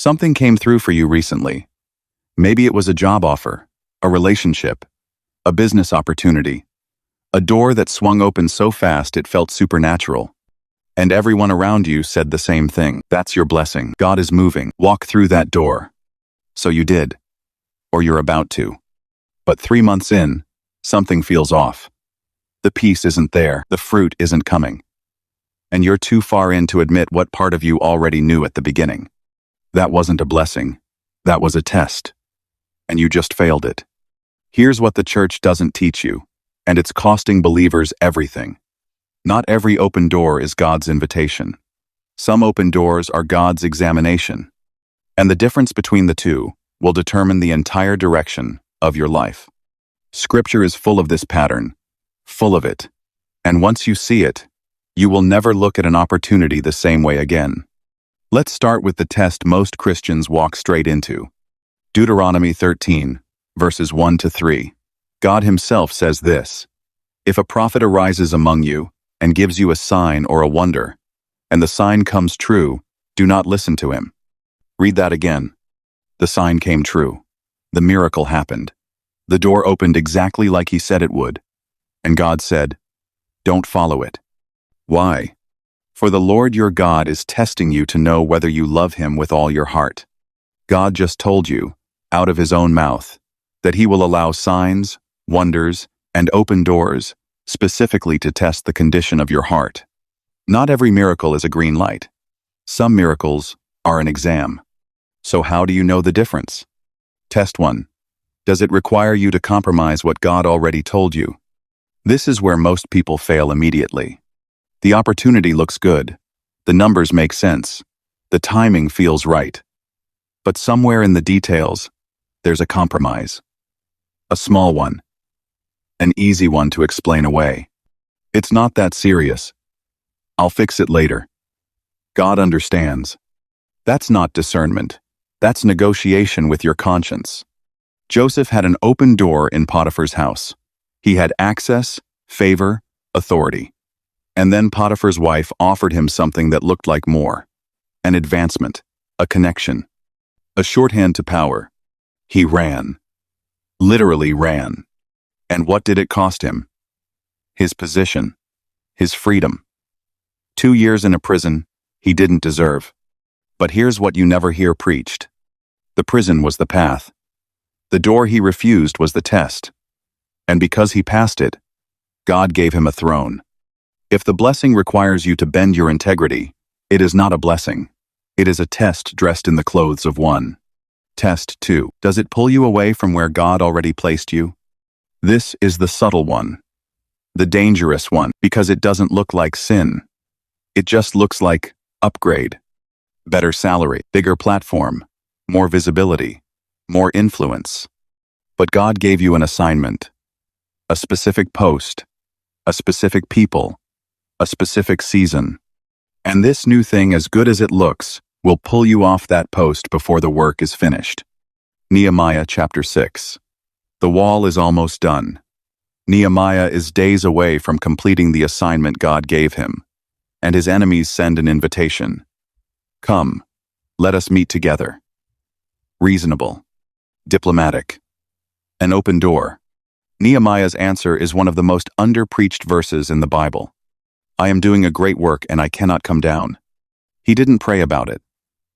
Something came through for you recently. Maybe it was a job offer, a relationship, a business opportunity, a door that swung open so fast it felt supernatural. And everyone around you said the same thing. That's your blessing. God is moving. Walk through that door. So you did. Or you're about to. But 3 months in, something feels off. The peace isn't there. The fruit isn't coming. And you're too far in to admit what part of you already knew at the beginning. That wasn't a blessing. That was a test. And you just failed it. Here's what the church doesn't teach you, and it's costing believers everything. Not every open door is God's invitation. Some open doors are God's examination. And the difference between the two will determine the entire direction of your life. Scripture is full of this pattern, full of it. And once you see it, you will never look at an opportunity the same way again. Let's start with the test most Christians walk straight into. Deuteronomy 13, verses 1-3. God himself says this: "If a prophet arises among you and gives you a sign or a wonder, and the sign comes true, do not listen to him." Read that again. The sign came true. The miracle happened. The door opened exactly like he said it would. And God said, "Don't follow it." Why? For the Lord your God is testing you to know whether you love him with all your heart. God just told you, out of his own mouth, that he will allow signs, wonders, and open doors, specifically to test the condition of your heart. Not every miracle is a green light. Some miracles are an exam. So how do you know the difference? Test 1. Does it require you to compromise what God already told you? This is where most people fail immediately. The opportunity looks good. The numbers make sense. The timing feels right. But somewhere in the details, there's a compromise. A small one. An easy one to explain away. It's not that serious. I'll fix it later. God understands. That's not discernment. That's negotiation with your conscience. Joseph had an open door in Potiphar's house. He had access, favor, authority. And then Potiphar's wife offered him something that looked like more. An advancement, a connection, a shorthand to power. He ran. Literally ran. And what did it cost him? His position. His freedom. 2 years in a prison he didn't deserve. But here's what you never hear preached. The prison was the path. The door he refused was the test. And because he passed it, God gave him a throne. If the blessing requires you to bend your integrity, it is not a blessing. It is a test dressed in the clothes of one. Test 2. Does it pull you away from where God already placed you? This is the subtle one. The dangerous one, because it doesn't look like sin. It just looks like upgrade. Better salary, bigger platform, more visibility, more influence. But God gave you an assignment. A specific post. A specific people. A specific season. And this new thing, as good as it looks, will pull you off that post before the work is finished. Nehemiah chapter 6. The wall is almost done. Nehemiah is days away from completing the assignment God gave him, and his enemies send an invitation. Come, let us meet together. Reasonable. Diplomatic. An open door. Nehemiah's answer is one of the most under-preached verses in the Bible. I am doing a great work and I cannot come down. He didn't pray about it.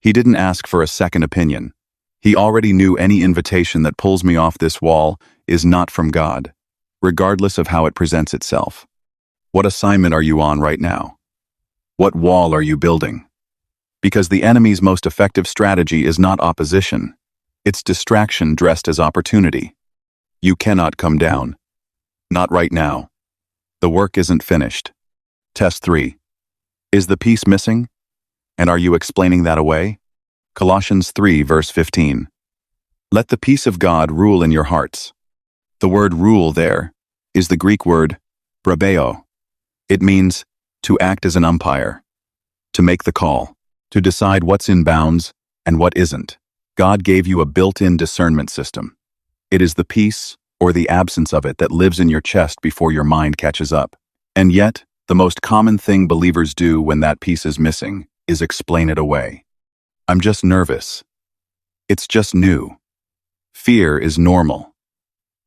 He didn't ask for a second opinion. He already knew any invitation that pulls me off this wall is not from God, regardless of how it presents itself. What assignment are you on right now? What wall are you building? Because the enemy's most effective strategy is not opposition. It's distraction dressed as opportunity. You cannot come down. Not right now. The work isn't finished. Test 3. Is the peace missing? And are you explaining that away? Colossians 3 verse 15. Let the peace of God rule in your hearts. The word rule there is the Greek word brabeo. It means to act as an umpire, to make the call, to decide what's in bounds and what isn't. God gave you a built-in discernment system. It is the peace or the absence of it that lives in your chest before your mind catches up. And yet, the most common thing believers do when that piece is missing is explain it away. I'm just nervous. It's just new. Fear is normal.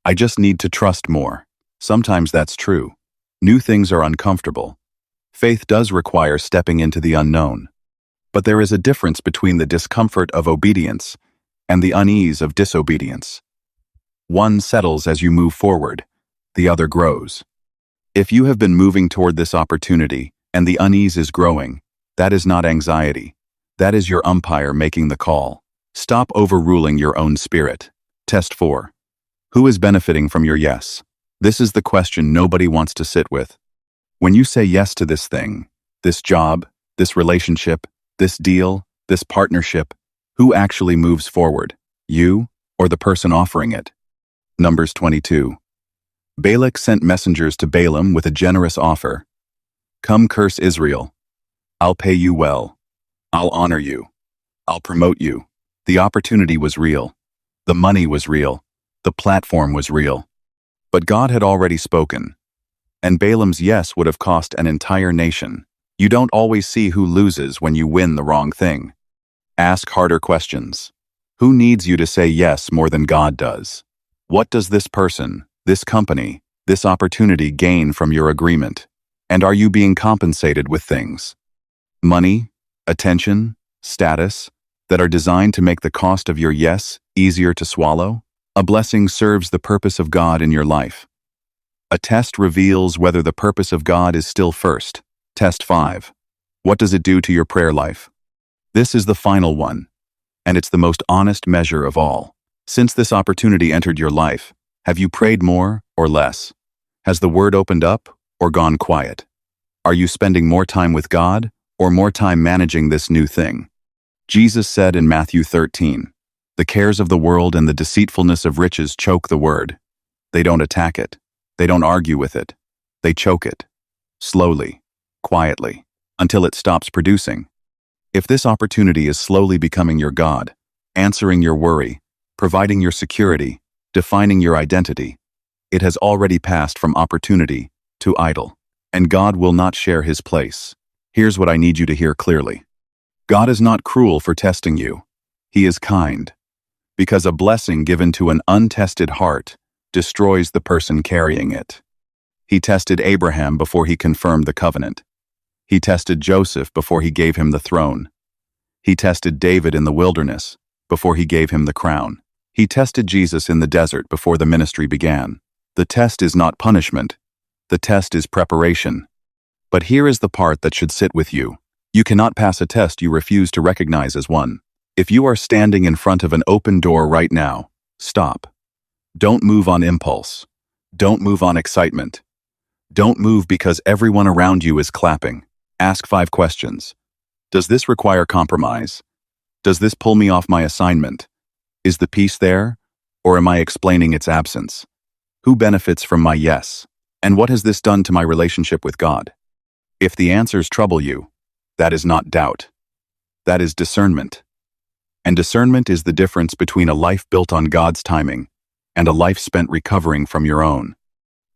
I just need to trust more. Sometimes that's true. New things are uncomfortable. Faith does require stepping into the unknown. But there is a difference between the discomfort of obedience and the unease of disobedience. One settles as you move forward, the other grows. If you have been moving toward this opportunity and the unease is growing, that is not anxiety. That is your umpire making the call. Stop overruling your own spirit. Test 4. Who is benefiting from your yes? This is the question nobody wants to sit with. When you say yes to this thing, this job, this relationship, this deal, this partnership, who actually moves forward? You or the person offering it? Numbers 22. Balak sent messengers to Balaam with a generous offer. Come curse Israel. I'll pay you well. I'll honor you. I'll promote you. The opportunity was real. The money was real. The platform was real. But God had already spoken. And Balaam's yes would have cost an entire nation. You don't always see who loses when you win the wrong thing. Ask harder questions. Who needs you to say yes more than God does? What does this person, this company, this opportunity gain from your agreement? And are you being compensated with things? Money, attention, status, that are designed to make the cost of your yes easier to swallow? A blessing serves the purpose of God in your life. A test reveals whether the purpose of God is still first. Test 5. What does it do to your prayer life? This is the final one, and it's the most honest measure of all. Since this opportunity entered your life, have you prayed more or less? Has the word opened up or gone quiet? Are you spending more time with God or more time managing this new thing? Jesus said in Matthew 13, "The cares of the world and the deceitfulness of riches choke the word." They don't attack it. They don't argue with it. They choke it. Slowly, quietly, until it stops producing. If this opportunity is slowly becoming your God, answering your worry, providing your security, defining your identity, it has already passed from opportunity to idol, and God will not share his place. Here's what I need you to hear clearly. God is not cruel for testing you. He is kind, because a blessing given to an untested heart destroys the person carrying it. He tested Abraham before he confirmed the covenant. He tested Joseph before he gave him the throne. He tested David in the wilderness before he gave him the crown. He tested Jesus in the desert before the ministry began. The test is not punishment. The test is preparation. But here is the part that should sit with you. You cannot pass a test you refuse to recognize as one. If you are standing in front of an open door right now, stop. Don't move on impulse. Don't move on excitement. Don't move because everyone around you is clapping. Ask 5 questions. Does this require compromise? Does this pull me off my assignment? Is the peace there, or am I explaining its absence? Who benefits from my yes? And what has this done to my relationship with God? If the answers trouble you, that is not doubt. That is discernment. And discernment is the difference between a life built on God's timing and a life spent recovering from your own.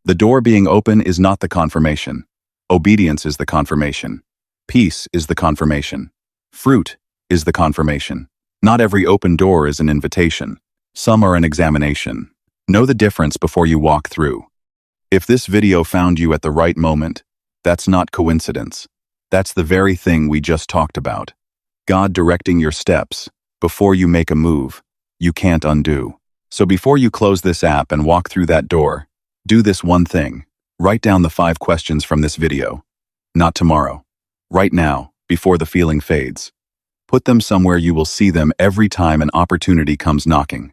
The door being open is not the confirmation. Obedience is the confirmation. Peace is the confirmation. Fruit is the confirmation. Not every open door is an invitation. Some are an examination. Know the difference before you walk through. If this video found you at the right moment, that's not coincidence. That's the very thing we just talked about. God directing your steps before you make a move you can't undo. So before you close this app and walk through that door, do this one thing. Write down the 5 questions from this video. Not tomorrow. Right now, before the feeling fades. Put them somewhere you will see them every time an opportunity comes knocking.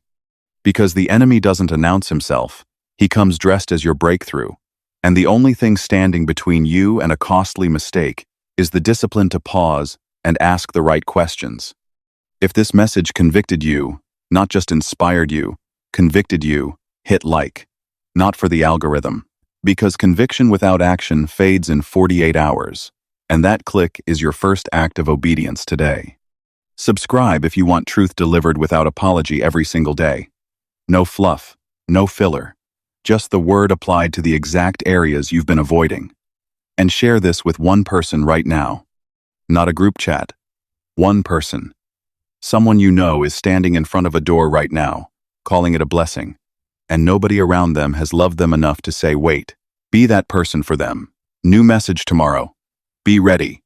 Because the enemy doesn't announce himself, he comes dressed as your breakthrough. And the only thing standing between you and a costly mistake is the discipline to pause and ask the right questions. If this message convicted you, not just inspired you, convicted you, hit like. Not for the algorithm. Because conviction without action fades in 48 hours. And that click is your first act of obedience today. Subscribe if you want truth delivered without apology every single day. No fluff, no filler. Just the word applied to the exact areas you've been avoiding. And share this with one person right now. Not a group chat. One person. Someone you know is standing in front of a door right now, calling it a blessing, and nobody around them has loved them enough to say, wait. Be that person for them. New message tomorrow. Be ready.